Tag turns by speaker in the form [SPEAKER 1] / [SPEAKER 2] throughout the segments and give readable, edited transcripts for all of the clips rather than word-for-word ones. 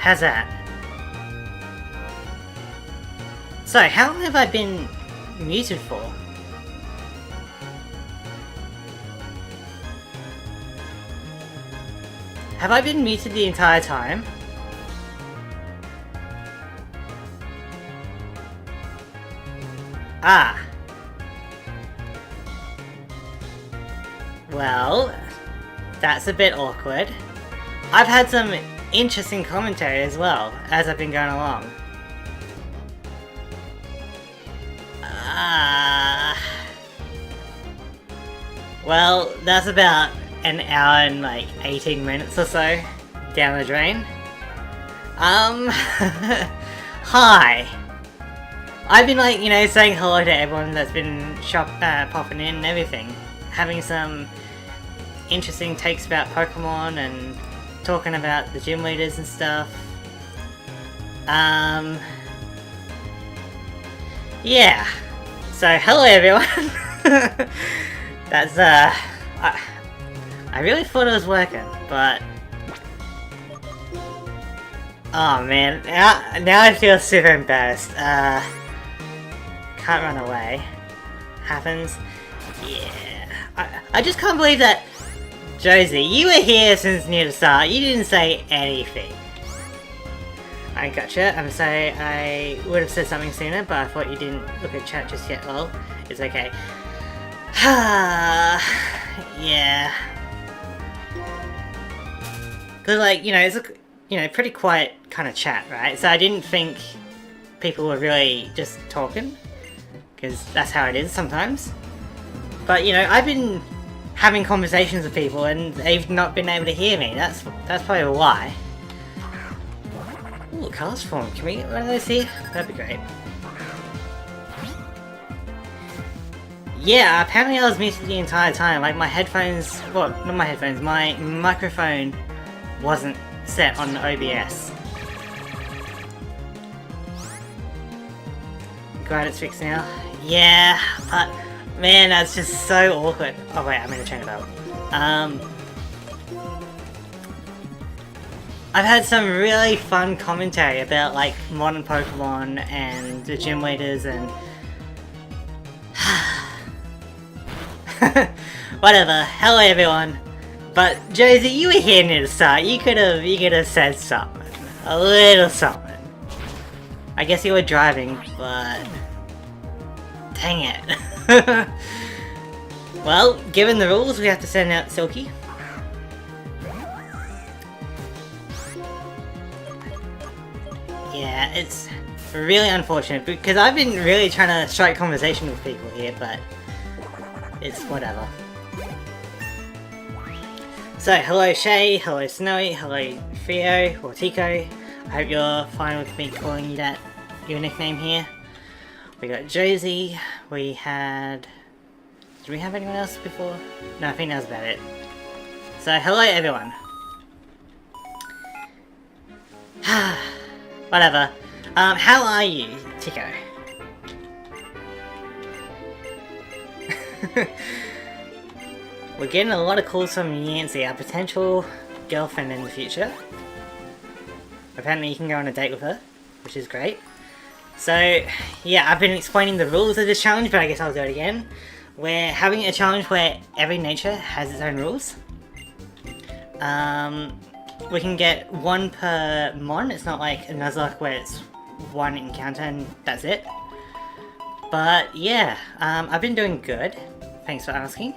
[SPEAKER 1] How's that? So, how long have I been muted for? Have I been muted the entire time? Ah. Well, that's a bit awkward. I've had some interesting commentary as well, as I've been going along. Well, that's about an hour and like 18 minutes or so down the drain. Hi! I've been like, saying hello to everyone that's been popping in and everything. Having some interesting takes about Pokemon and talking about the gym leaders and stuff. Yeah. So, hello everyone! That's, I really thought it was working, but... Oh man, now I feel super embarrassed. Can't run away. Happens. Yeah. I just can't believe that... Josie, you were here since near the start. You didn't say anything. I gotcha. I'm sorry, I would have said something sooner, but I thought you didn't look at chat just yet. Well, it's okay. Yeah. Cause like, it's a pretty quiet kind of chat, right? So I didn't think people were really just talking, because that's how it is sometimes. But I've been having conversations with people and they've not been able to hear me. That's probably why. Ooh, colours form. Can we get one of those here? That'd be great. Yeah, apparently I was muted the entire time. Like my headphones, well, not my headphones, my microphone wasn't set on OBS. Glad it's fixed now. Yeah, but man, that's just so awkward. Oh wait, I'm gonna turn it up. I've had some really fun commentary about like modern Pokemon and the gym leaders and whatever. Hello everyone. But Josie, you were here near the start. You could have said something, a little something. I guess you were driving, but dang it. Well, given the rules, we have to send out Silky. Yeah, it's really unfortunate because I've been really trying to strike conversation with people here, but it's whatever. So, hello Shay, hello Snowy, hello Theo, or Tico. I hope you're fine with me calling you that, your nickname here. We got Josie, we had... Did we have anyone else before? No, I think that was about it. So, hello everyone. Whatever. How are you, Tico? We're getting a lot of calls from Yancy, our potential girlfriend in the future. Apparently you can go on a date with her, which is great. So, yeah, I've been explaining the rules of this challenge, but I guess I'll do it again. We're having a challenge where every nature has its own rules. We can get one per mon. It's not like a Nuzlocke where it's one encounter and that's it. But yeah, I've been doing good. Thanks for asking.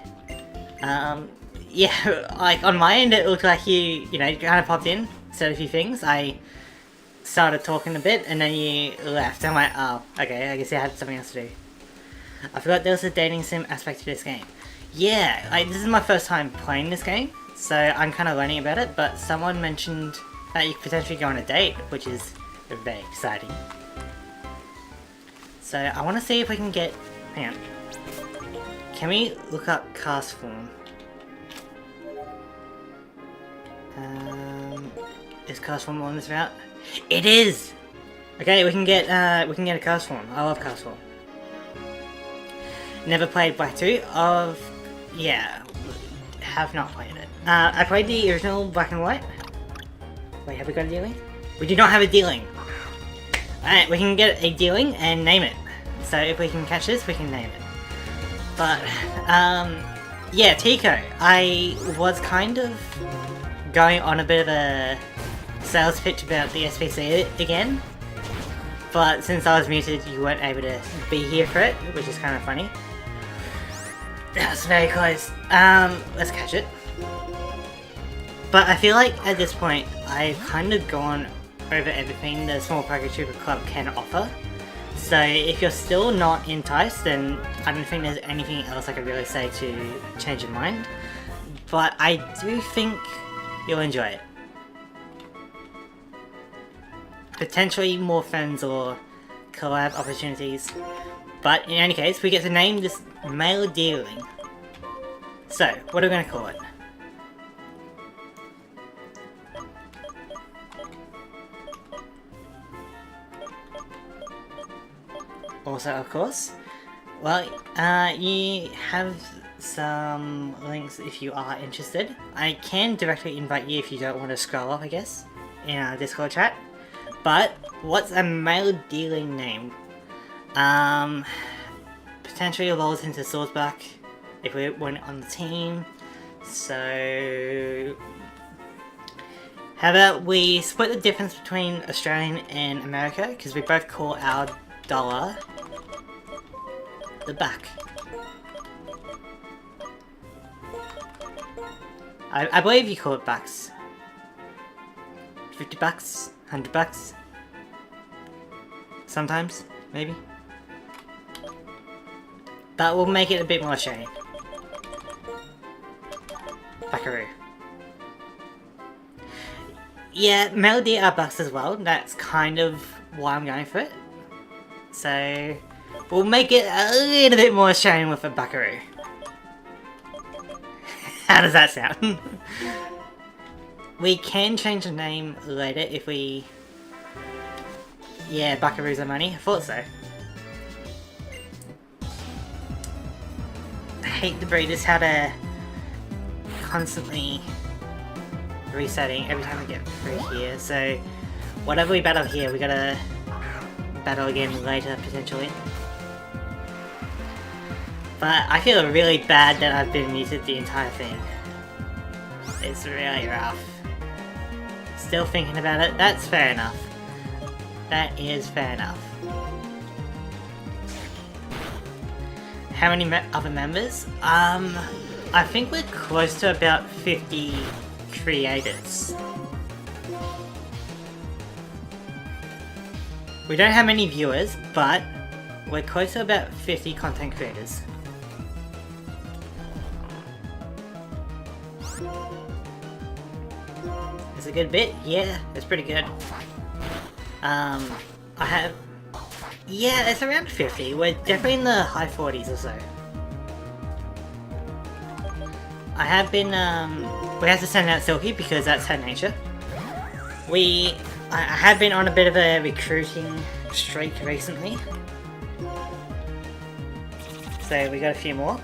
[SPEAKER 1] Yeah, like on my end it looked like you kind of popped in, said a few things. I started talking a bit and then you left. I'm like, oh, okay, I guess you had something else to do. I forgot there was a dating sim aspect to this game. Yeah, this is my first time playing this game, so I'm kind of learning about it, but someone mentioned that you could potentially go on a date, which is very exciting. So I want to see if we can get... hang on. Can we look up cast form? Is cast form on this route? It is! Okay, we can get a cast form. I love cast form. Never played Black 2 of... yeah, have not played it. I played the original Black and White. Wait, have we got a dealing? We do not have a dealing. Alright, we can get a dealing and name it. So if we can catch this, we can name it. But, yeah, Tico. I was kind of going on a bit of a sales pitch about the SPC again. But since I was muted, you weren't able to be here for it, which is kind of funny. That was very close. Let's catch it. But I feel like at this point, I've kind of gone over everything the Small Paratrooper Club can offer. So if you're still not enticed, then I don't think there's anything else I could really say to change your mind. But I do think you'll enjoy it. Potentially more friends or collab opportunities. But in any case, we get to name this male dealing. So, what are we going to call it? Also, of course, well, you have some links if you are interested. I can directly invite you if you don't want to scroll off, I guess, in our Discord chat. But, what's a male dealing name? Potentially evolves into Swordsback if we weren't on the team. So, how about we split the difference between Australian and America, because we both call our dollar the back. I believe you call it bucks. 50 bucks, 100 bucks. Sometimes, maybe. But we'll make it a bit more shiny. Buckaroo. Yeah, Melody are bucks as well. That's kind of why I'm going for it. So, we'll make it a little bit more shiny with a buckaroo. How does that sound? We can change the name later if we... yeah, buckaroos are money. I thought so. I hate the breeders how to constantly resetting every time we get through here. So whatever we battle here, we gotta battle again later potentially. But I feel really bad that I've been muted the entire thing. It's really rough. Still thinking about it. That's fair enough. That is fair enough. How many other members? I think we're close to about 50 creators. We don't have many viewers, but we're close to about 50 content creators. It's a good bit? Yeah, it's pretty good. I have... yeah, it's around 50. We're definitely in the high 40s or so. I have been, we have to send out Silky because that's her nature. I have been on a bit of a recruiting streak recently. So we got a few more.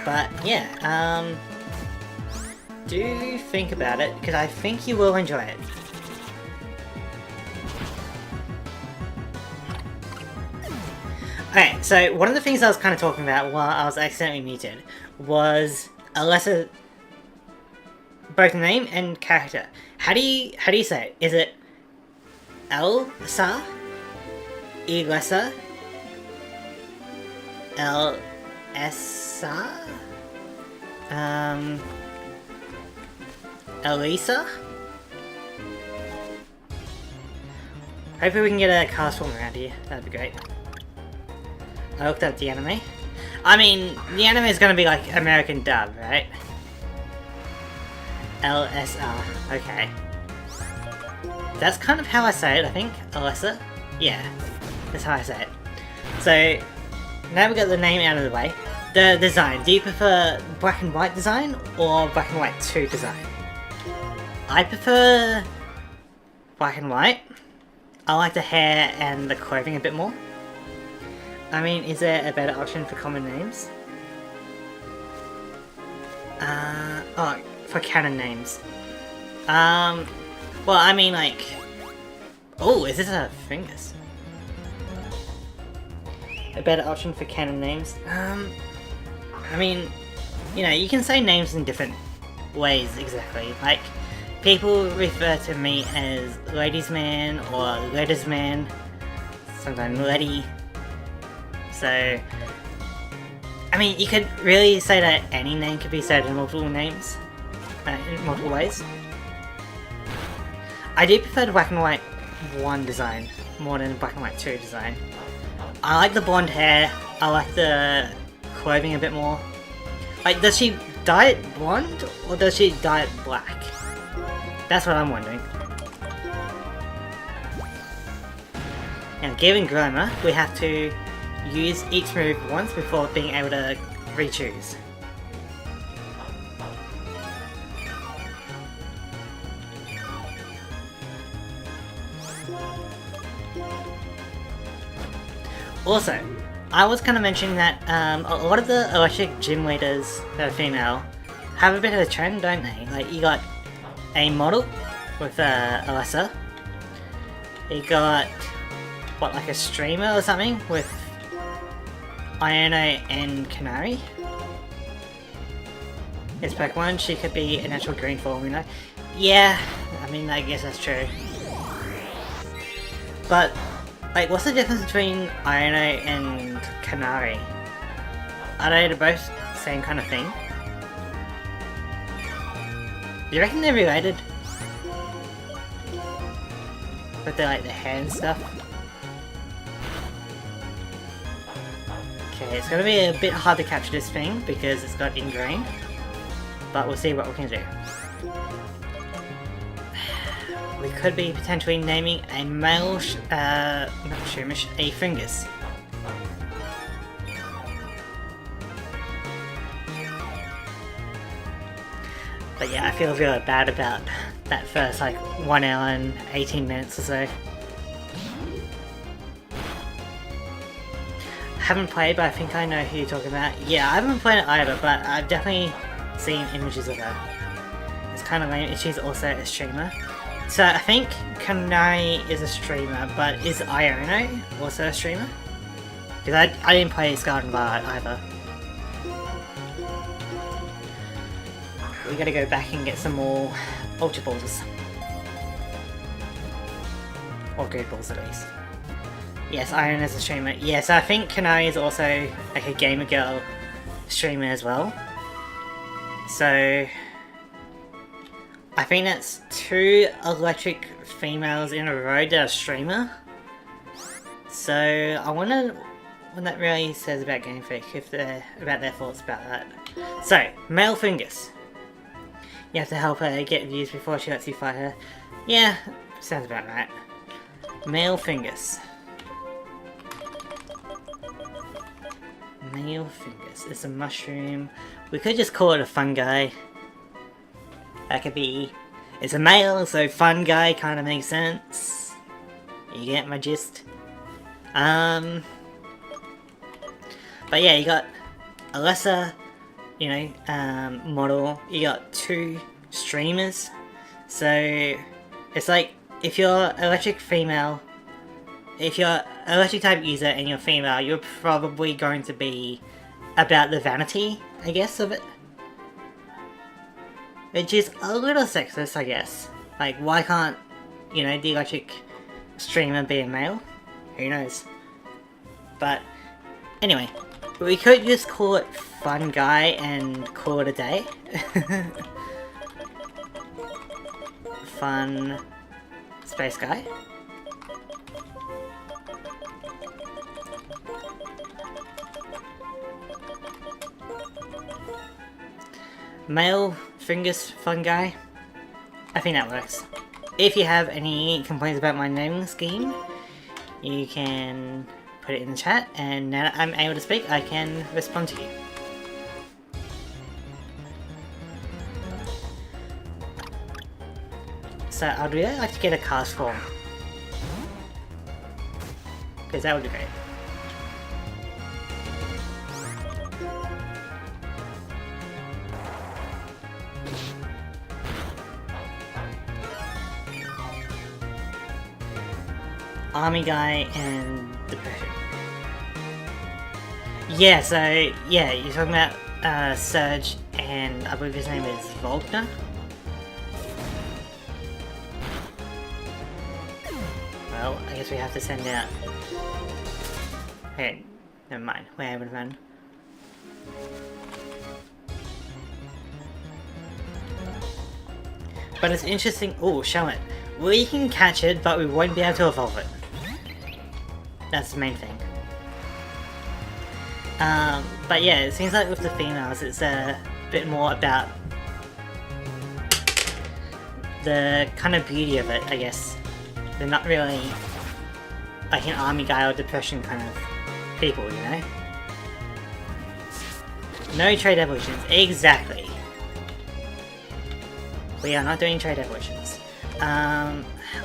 [SPEAKER 1] But yeah, do think about it, because I think you will enjoy it. Okay, so one of the things I was kind of talking about while I was accidentally muted was Alessa, both name and character. How do you say it? Is it Elsa, Elessa, Elsa, Elisa? Hopefully we can get a cast form around here. That'd be great. I looked up the anime. I mean, the anime is gonna be like American dub, right? LSR. Okay. That's kind of how I say it, I think. Alessa? Yeah. That's how I say it. So, now we got the name out of the way. The design. Do you prefer black and white design or black and white 2 design? I prefer black and white. I like the hair and the clothing a bit more. I mean, is there a better option for common names? Oh, for canon names. Well, I mean, like... Oh, is this a fungus? A better option for canon names? I mean, you know, you can say names in different ways, exactly. Like, people refer to me as Ladies Man or Letters Man, sometimes Letty. So, I mean, you could really say that any name could be said in multiple names, in multiple ways. I do prefer the black and white 1 design more than the black and white 2 design. I like the blonde hair, I like the clothing a bit more. Like, does she dye it blonde or does she dye it black? That's what I'm wondering. Now, given Groma, we have to use each move once before being able to re-choose. Also, I was kind of mentioning that a lot of the electric gym leaders that are female have a bit of a trend, don't they? Like, you got a model with Alessa. You got, what, like a streamer or something with Iono and Canary. It's Pokemon, she could be a natural green form, you know? Yeah, I mean, I guess that's true. But, like, what's the difference between Iono and Canary? Are they both the same kind of thing? Do you reckon they're related? But they're like the hair and stuff? Okay, it's gonna be a bit hard to capture this thing because it's got ingrained. But we'll see what we can do. We could be potentially naming a male, not Shroomish, a Fungus. But yeah, I feel really bad about that first like 1 hour and 18 minutes or so. Haven't played, but I think I know who you're talking about. Yeah, I haven't played it either, but I've definitely seen images of her. It's kind of lame. She's also a streamer. So I think Canary is a streamer, but is Iono also a streamer? Because I didn't play Scarlet and Violet either. We gotta go back and get some more Ultra Balls. Or Good Balls at least. Yes, Iron is a streamer. Yes, I think Canary is also like a Gamer Girl streamer as well. So I think that's 2 electric females in a row that are streamer. So I wonder what that really says about Game Freak, if they're about their thoughts about that. So, male Fungus. You have to help her get views before she lets you fight her. Yeah, sounds about right. Male Fungus. Male Fungus. It's a mushroom. We could just call it a fungi. That could be... It's a male, so fungi kind of makes sense. You get my gist? But yeah, you got Alessa, you know, model. You got 2 streamers. So it's like if you're electric female, if you're electric type user and you're female, you're probably going to be about the vanity, I guess, of it. Which is a little sexist, I guess. Like, why can't, you know, the electric streamer be a male? Who knows? But anyway, we could just call it Fun Guy and call it a day. Fun Space Guy. Male Fingers Fun Guy. I think that works. If you have any complaints about my naming scheme, you can put it in the chat, and now that I'm able to speak, I can respond to you. So I'd really like to get a cast form, because that would be great. Army Guy and Depression. Yeah, so yeah, you're talking about Surge, and I believe his name is Volkner. Well, I guess we have to send out... Okay, never mind, we're able to run. But it's interesting... Oh, show it. We can catch it, but we won't be able to evolve it. That's the main thing. But yeah, it seems like with the females, it's a bit more about the kind of beauty of it, I guess. They're not really like an Army Guy or Depression kind of people, you know? No trade evolutions, exactly. We are not doing trade evolutions.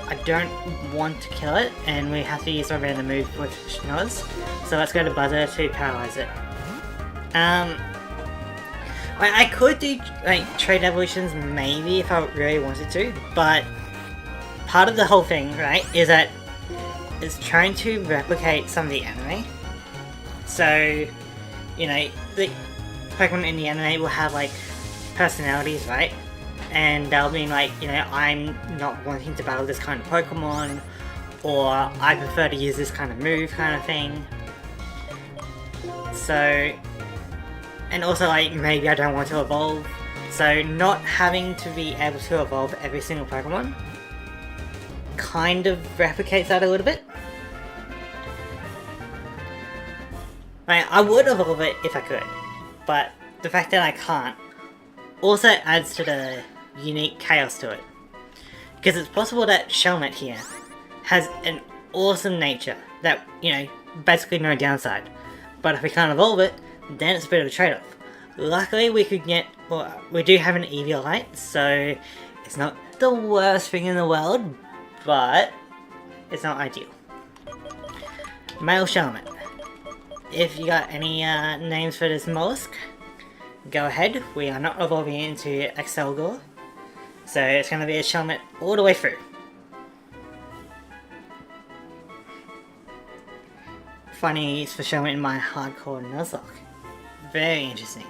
[SPEAKER 1] I don't want to kill it, and we have to use our random move with Schnoz, so let's go to Buzzer to paralyze it. I could do like trade evolutions maybe if I really wanted to, but part of the whole thing, right, is that it's trying to replicate some of the anime. So, you know, the Pokemon in the anime will have like personalities, right? And they'll mean like, you know, I'm not wanting to battle this kind of Pokemon, or I prefer to use this kind of move kind of thing. So, and also like maybe I don't want to evolve. So not having to be able to evolve every single Pokemon kind of replicates that a little bit. Like, I would evolve it if I could, but the fact that I can't also adds to the unique chaos to it. Because it's possible that Shelmet here has an awesome nature that, you know, basically no downside. But if we can't evolve it, then it's a bit of a trade-off. Luckily we could get, well, we do have an Eviolite, so it's not the worst thing in the world, but it's not ideal. Male Shelmet. If you got any names for this mollusk, go ahead. We are not evolving it into Excelgor, so it's going to be a Shelmet all the way through. Funny use for Shelmet in my hardcore Nuzlocke. Very interesting.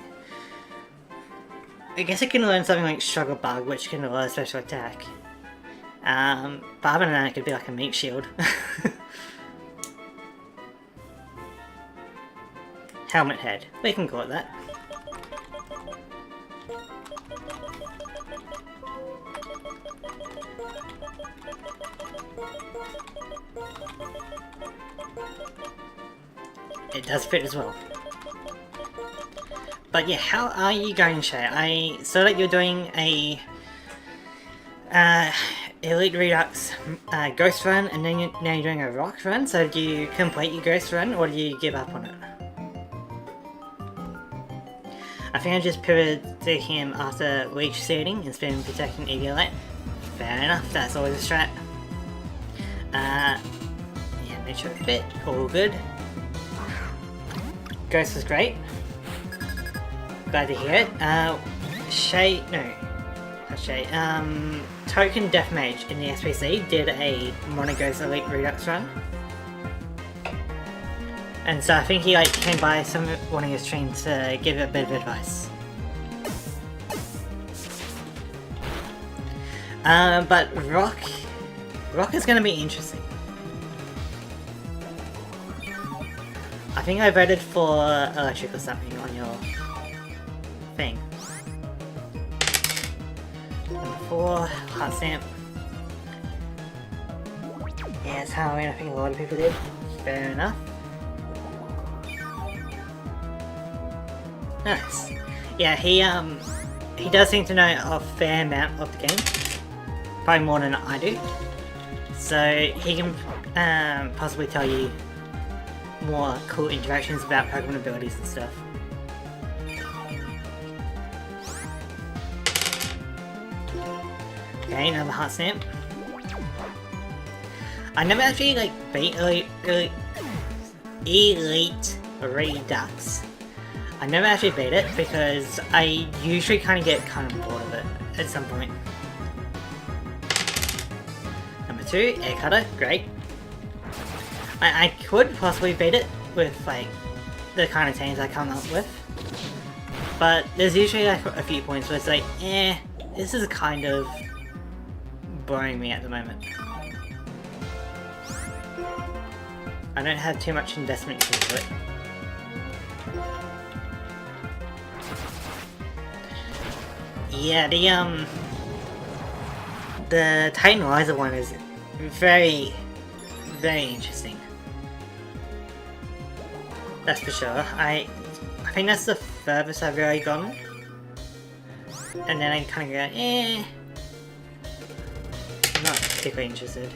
[SPEAKER 1] I guess it can learn something like Struggle Bug, which can lower special attack. But other than that, it could be like a meat shield. Helmet Head. We can call it that. It does fit as well. But yeah, how are you going, Shay? I saw that you're doing a Elite Redux Ghost Run, and then now you're doing a Rock Run, so do you complete your Ghost Run, or do you give up on it? I think I just pivoted to him after Leech Seeding instead of protecting Eviolite. Fair enough, that's always a strat. Yeah, nature fit, all good. Ghost was great. Glad to hear it. Shay, no. Crochet. Token Deathmage in the SPC did a Monogos Elite Redux run. And so I think he like came by one of your streams to give a bit of advice. But Rock is gonna be interesting. I think I voted for electric or something on your thing. Number 4, Heart Stamp. Yeah, it's Halloween, I think a lot of people did. Fair enough. Nice. Yeah, he does seem to know a fair amount of the game. Probably more than I do. So he can possibly tell you more cool interactions about Pokemon abilities and stuff. Okay, another Heart Stamp. I never actually like beat Elite Redux. I never actually beat it because I usually kind of get kind of bored of it at some point. Number 2, Air Cutter, great. I could possibly beat it with like the kind of teams I come up with, but there's usually like a few points where it's like, this is kind of boring me at the moment. I don't have too much investment into it. Yeah, the Titan Riser one is very, very interesting. That's for sure. I think that's the furthest I've really gone. And then I kind of go, I'm not particularly interested.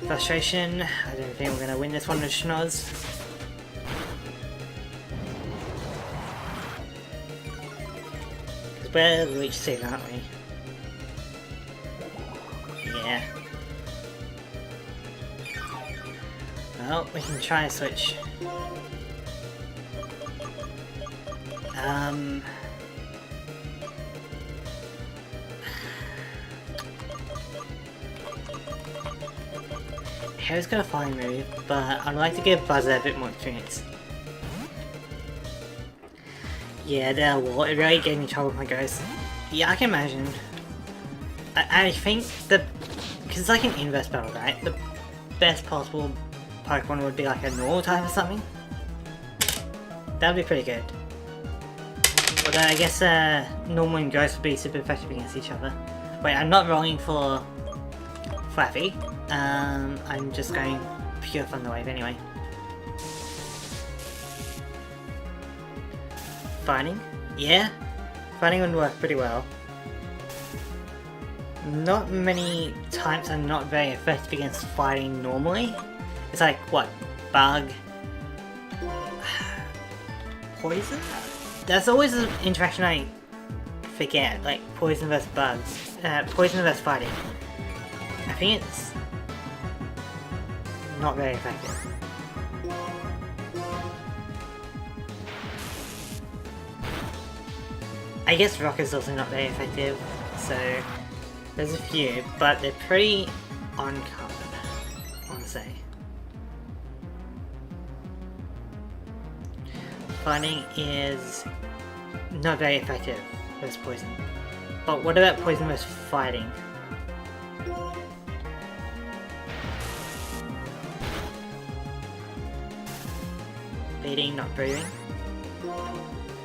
[SPEAKER 1] Frustration, I don't think we're going to win this one with Schnoz. Because we're Leech Seed, aren't we? Yeah. Well, we can try a switch. Harry's got a flying move, but I'd like to give Buzzer a bit more experience. Yeah, that wall, it really gave me trouble with my ghost. Yeah, I can imagine. I think because it's like an inverse battle, right? The best possible Pokemon would be like a normal type or something. That would be pretty good. Although I guess normal and ghost would be super effective against each other. Wait, I'm not rolling for Flappy. I'm just going pure Thunder Wave anyway. Fighting? Yeah, fighting would work pretty well. Not many types are not very effective against fighting normally. It's like, what, Bug? Poison? That's always an interaction I forget, like Poison vs Bugs. Poison vs Fighting. I think it's not very effective. I guess Rock is also not very effective, so there's a few, but they're pretty uncommon, I want to say. Fighting is not very effective versus Poison. But what about Poison versus Fighting? Beating, not breathing.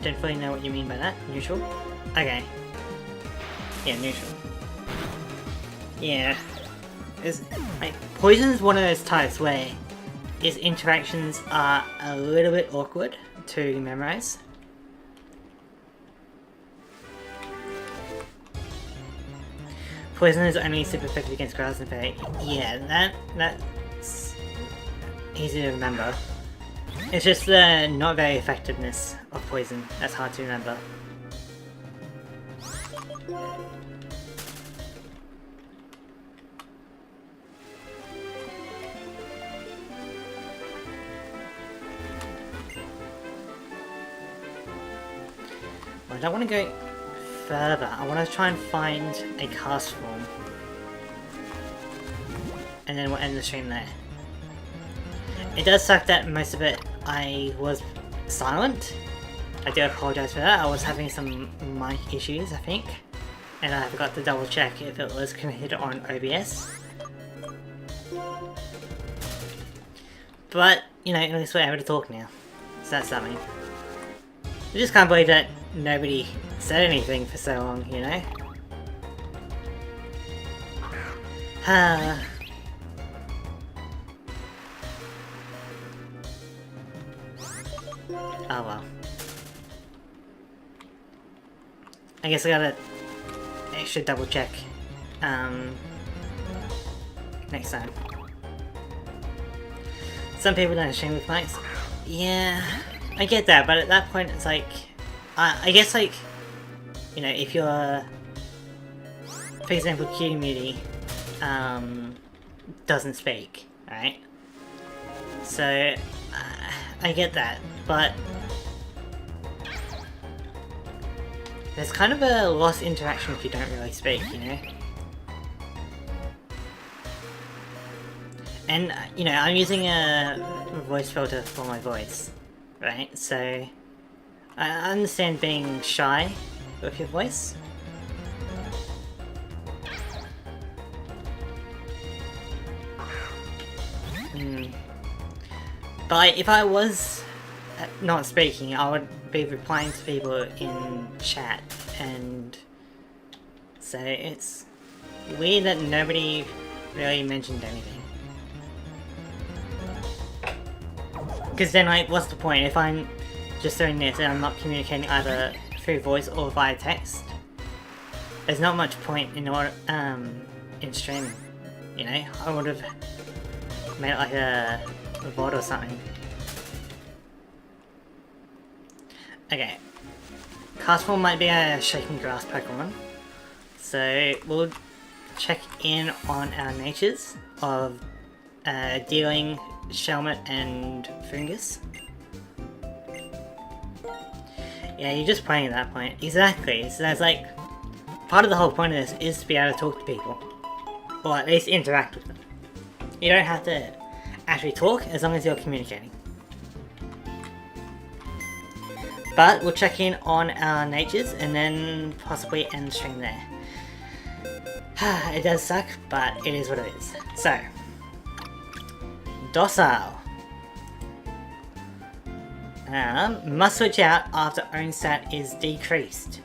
[SPEAKER 1] Don't fully know what you mean by that. Neutral? Okay. Yeah, neutral. Yeah. Poison is one of those types where its interactions are a little bit awkward to memorize. Poison is only super effective against Grass and Fairy. Yeah, that's easy to remember. It's just the not very effectiveness of Poison that's hard to remember. I don't want to go further, I want to try and find a cast form. And then we'll end the stream there. It does suck that most of it I was silent. I do apologize for that. I was having some mic issues, I think. And I forgot to double check if it was connected on OBS. But, you know, at least we're able to talk now. So that's something. I just can't believe that nobody said anything for so long, you know? Oh well. I guess I should double check next time. Some people don't stream with mics. Yeah, I get that, but at that point it's like, I guess like, you know, if you're, for example, Community doesn't speak, right? So, I get that, but there's kind of a lost interaction if you don't really speak, you know? And, you know, I'm using a voice filter for my voice, right? So, I understand being shy with your voice. But if I was not speaking, I would be replying to people in chat, and so it's weird that nobody really mentioned anything. Because then, like, what's the point if I'm just doing this and I'm not communicating either through voice or via text? There's not much point in streaming, you know? I would have made it like a VOD or something. Okay. Castform might be a Shaking Grass Pokemon. So we'll check in on our natures of Dealing, Shelmet, and Fungus. Yeah, you're just playing at that point. Exactly. So that's like, part of the whole point of this is to be able to talk to people. Or at least interact with them. You don't have to actually talk as long as you're communicating. But we'll check in on our natures and then possibly end the stream there. It does suck, but it is what it is. So, Docile. Must switch out after own stat is decreased.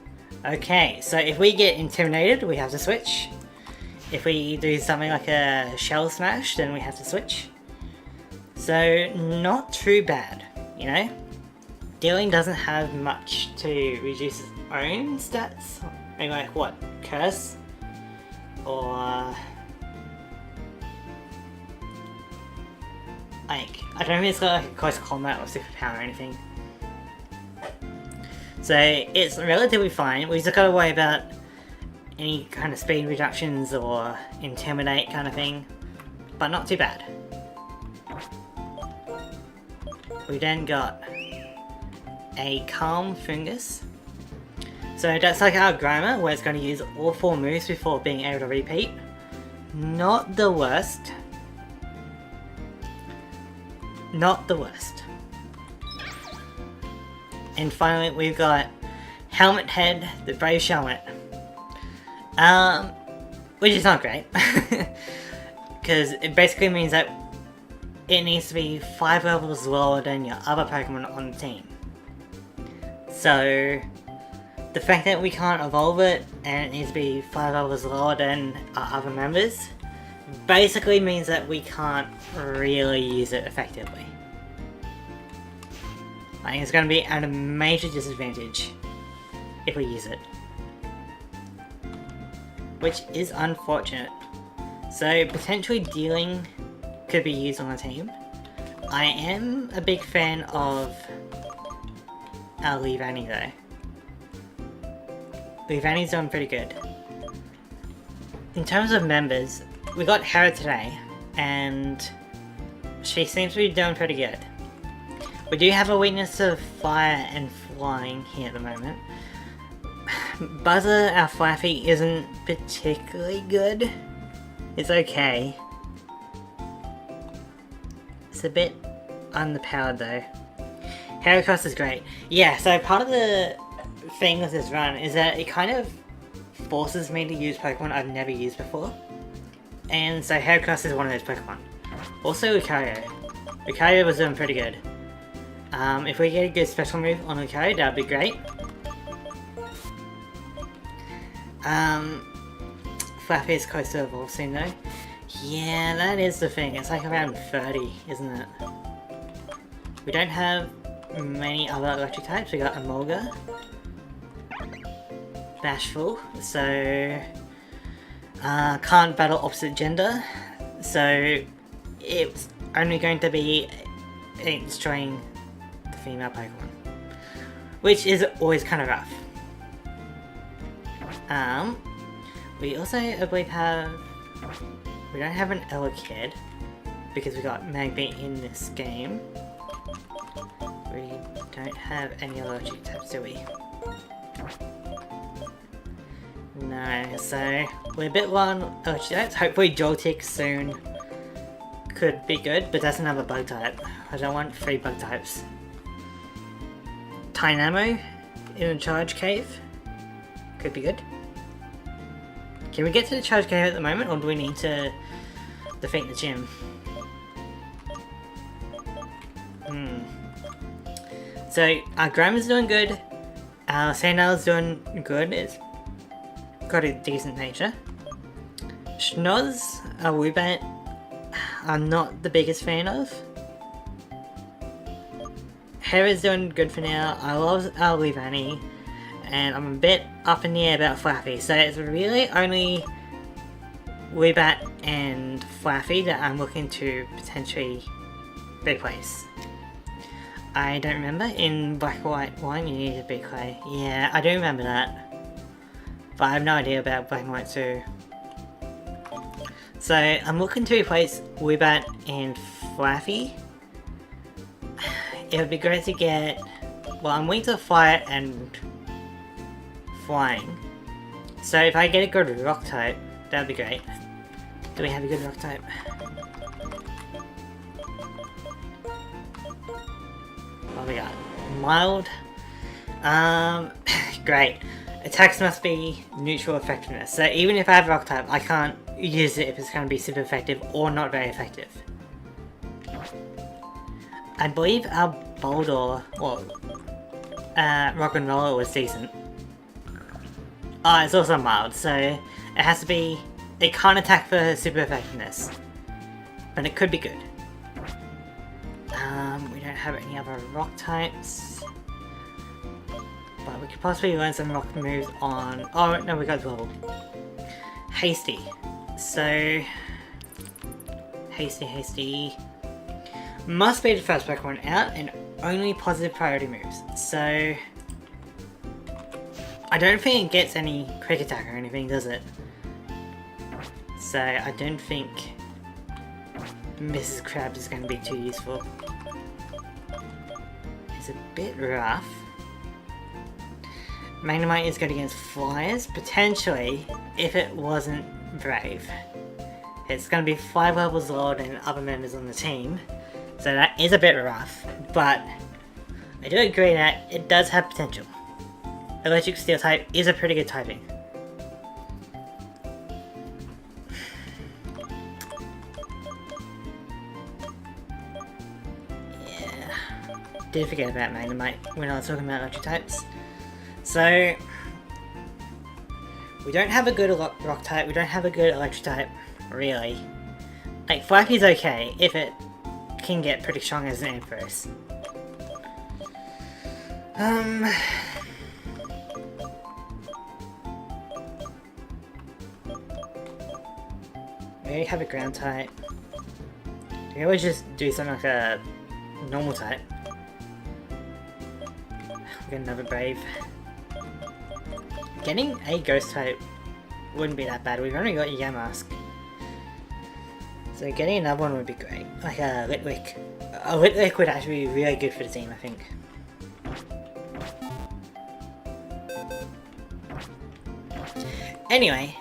[SPEAKER 1] Okay, so if we get intimidated, we have to switch. If we do something like a shell smash, then we have to switch. So, not too bad, you know? Dealing doesn't have much to reduce its own stats. I mean, like what? Curse? Or like, I don't think it's got like a close combat or superpower or anything. So it's relatively fine. We just gotta worry about any kind of speed reductions or intimidate kind of thing. But not too bad. We then got a Calm Fungus. So that's like our Grimer, where it's going to use all 4 moves before being able to repeat. Not the worst. Not the worst. And finally we've got Helmet Head, the Brave Shelmet. Which is not great. Because it basically means that it needs to be 5 levels lower than your other Pokemon on the team. So, the fact that we can't evolve it and it needs to be 5 levels lower than our other members basically means that we can't really use it effectively. I think it's going to be at a major disadvantage if we use it. Which is unfortunate. So, potentially Dealing could be used on the team. I am a big fan of our Leavanny though. Leavanny's doing pretty good. In terms of members, we got Hera today, and she seems to be doing pretty good. We do have a weakness to fire and flying here at the moment. Buzzer, our Flaffy, isn't particularly good. It's okay. It's a bit underpowered though. Heracross is great. Yeah, so part of the thing with this run is that it kind of forces me to use Pokemon I've never used before. And so Heracross is one of those Pokemon. Also Lucario. Lucario was doing pretty good. If we get a good special move on Lucario, that'd be great. Flaffy is close to evolve soon though. Yeah, that is the thing. It's like around 30, isn't it? We don't have many other electric types. We got Emolga, Bashful, so can't battle opposite gender, so it's only going to be destroying the female Pokemon, which is always kind of rough. We also, I believe, we don't have an Elekid because we got Magby in this game. We don't have any other electric types, do we? No, so we're a bit low on electric types. Hopefully Joltik soon could be good, but that's another bug type. I don't want 3 bug types. Tynamo in a charge cave could be good. Can we get to the charge cave at the moment, or do we need to defeat the gym? So our Grammar's doing good, our Sandal's doing good, it's got a decent nature. Schnoz, our Woobat, I'm not the biggest fan of. Hera's doing good for now, I love our Leavanny, and I'm a bit up in the air about Flaffy, so it's really only Woobat and Flaffy that I'm looking to potentially replace. I don't remember, in Black White 1 you need a big clay. Yeah, I do remember that. But I have no idea about Black and White 2. So I'm looking to replace Woobat and Flaffy. It would be great to get... Well, I'm weak to fire and flying. So if I get a good rock type, that would be great. Do we have a good rock type? What we got? Mild. Great. Attacks must be neutral effectiveness. So even if I have rock type, I can't use it if it's going to be super effective or not very effective. I believe our Boldor, well, Rock and Roller was decent. Oh, it's also mild, so it has to be... It can't attack for super effectiveness, but it could be good. We don't have any other rock types, but we could possibly learn some rock moves on... Oh no, we got Dwebble. Hasty. So... Hasty. Must be the first Pokemon out, and only positive priority moves. So... I don't think it gets any quick attack or anything, does it? So I don't think Mrs. Krabs is going to be too useful. It's a bit rough. Magnemite is good against flyers, potentially, if it wasn't Brave. It's going to be 5 levels lower than other members on the team, so that is a bit rough, but I do agree that it does have potential. Electric Steel type is a pretty good typing. Yeah, did forget about Magnemite when I was talking about electric types. So, we don't have a good rock type, we don't have a good electric type, really. Like, Flappy's okay if it can get pretty strong as an Ampharos. We have a ground type. We can always just do something like a normal type. We got another Brave. Getting a ghost type wouldn't be that bad. We've only got Yamask. So getting another one would be great. Like a Litwick. A Litwick would actually be really good for the team, I think. Anyway,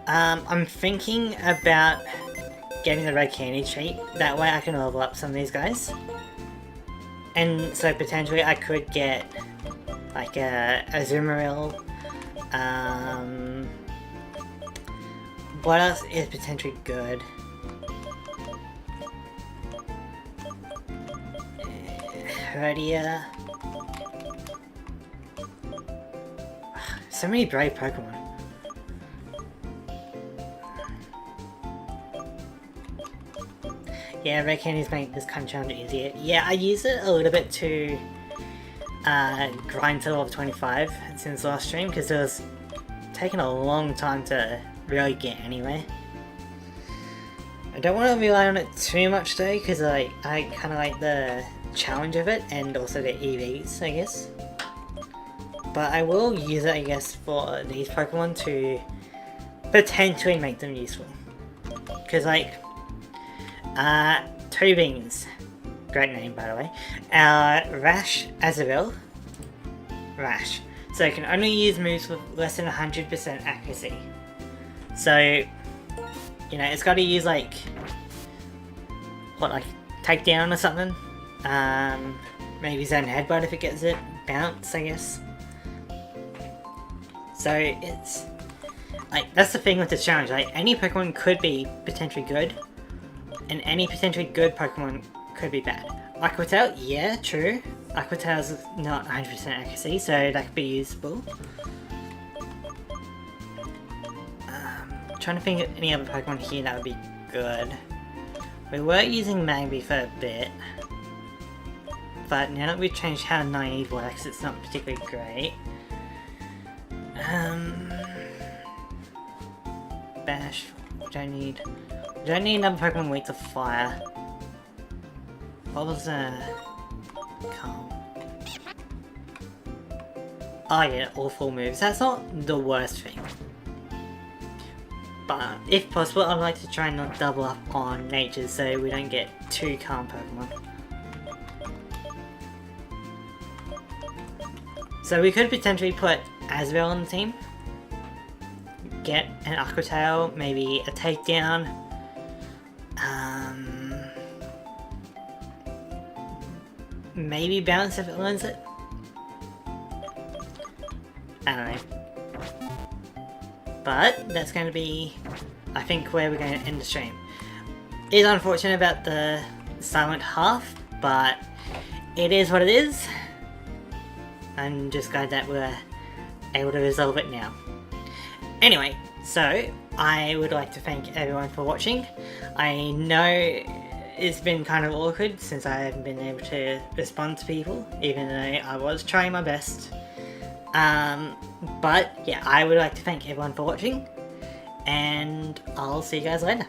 [SPEAKER 1] I'm thinking about getting the red candy trait. That way I can level up some of these guys. And so potentially I could get like a Azumarill. What else is potentially good? Herdia. So many brave Pokemon. Yeah, red candies make this kind of challenge easier. Yeah, I use it a little bit to grind to level 25 since last stream because it was taking a long time to really get anywhere. I don't want to rely on it too much though because I kind of like the challenge of it and also the EVs, I guess. But I will use it, I guess, for these Pokemon to potentially make them useful. Because like, Two Beans, great name by the way, Rash Azurill, Rash. So it can only use moves with less than 100% accuracy. So, you know, it's got to use like, what, like Takedown or something? Maybe Zen Headbutt if it gets it, Bounce I guess. So it's, like, that's the thing with this challenge, like any Pokemon could be potentially good, and any potentially good Pokemon could be bad. Aquatail, yeah, true. Aquatail's not 100% accuracy, so that could be useful. Trying to think of any other Pokemon here that would be good. We were using Magby for a bit, but now that we've changed how Naive works, it's not particularly great. Bash, don't need another Pokemon weak to fire. What was Calm? Oh yeah, all full moves. That's not the worst thing. But if possible, I'd like to try and not double up on nature so we don't get two Calm Pokemon. So we could potentially put Azurill on the team. Get an Aquatail, maybe a Takedown. Maybe Bounce if it learns it. I don't know. But that's going to be, I think, where we're going to end the stream. It is unfortunate about the silent half, but it is what it is. I'm just glad that we're able to resolve it now. Anyway, so I would like to thank everyone for watching. I know it's been kind of awkward since I haven't been able to respond to people, even though I was trying my best. But yeah, I would like to thank everyone for watching, and I'll see you guys later.